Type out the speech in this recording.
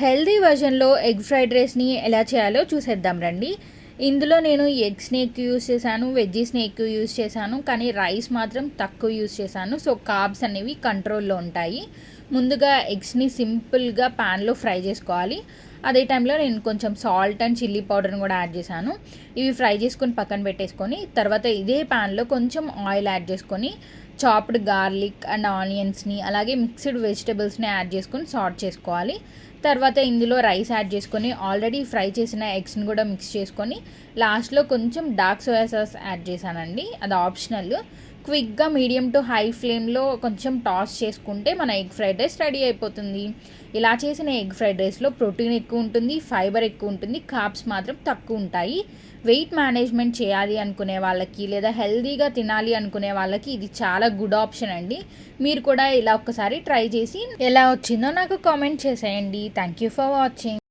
Healthy వర్షన్లో egg fried రైస్ని ఎలా చేయాలో చూసేద్దాం రండి. ఇందులో నేను ఎగ్స్ని ఎక్కువ యూస్ చేశాను, వెజ్జీస్ని ఎక్కువ యూస్ చేశాను, కానీ రైస్ మాత్రం తక్కువ యూస్ చేశాను. సో కార్బ్స్ అనేవి కంట్రోల్లో ఉంటాయి. ముందుగా ఎగ్స్ని సింపుల్గా ప్యాన్లో ఫ్రై చేసుకోవాలి. అదే టైంలో నేను కొంచెం సాల్ట్ అండ్ చిల్లీ పౌడర్ని కూడా యాడ్ చేశాను. ఇవి ఫ్రై చేసుకొని పక్కన పెట్టేసుకొని తర్వాత ఇదే ప్యాన్లో కొంచెం ఆయిల్ యాడ్ చేసుకొని చాప్డ్ గార్లిక్ అండ్ ఆనియన్స్ని అలాగే మిక్స్డ్ వెజిటబుల్స్ని యాడ్ చేసుకొని సాట్ చేసుకోవాలి. తర్వాత ఇందులో రైస్ యాడ్ చేసుకొని ఆల్రెడీ ఫ్రై చేసిన ఎగ్స్ని కూడా మిక్స్ చేసుకొని లాస్ట్లో కొంచెం డార్క్ సోయా సాస్ యాడ్ చేశానండి. అది ఆప్షనల్. క్విక్గా మీడియం టు హై ఫ్లేమ్లో కొంచెం టాస్ చేసుకుంటే మన ఎగ్ ఫ్రైడ్ రైస్ రెడీ అయిపోతుంది. ఇలా చేసిన ఎగ్ ఫ్రైడ్ రైస్లో ప్రోటీన్ ఎక్కువ ఉంటుంది, ఫైబర్ ఎక్కువ ఉంటుంది, కార్బ్స్ మాత్రం తక్కువ ఉంటాయి. వెయిట్ మేనేజ్మెంట్ చేయాలి అనుకునే వాళ్ళకి లేదా హెల్తీగా తినాలి అనుకునే వాళ్ళకి ఇది చాలా గుడ్ ఆప్షన్ అండి. మీరు కూడా ఇలా ఒక్కసారి ట్రై చేసి ఎలా వచ్చిందో నాకు కామెంట్ చేసేయండి. Thank you for watching.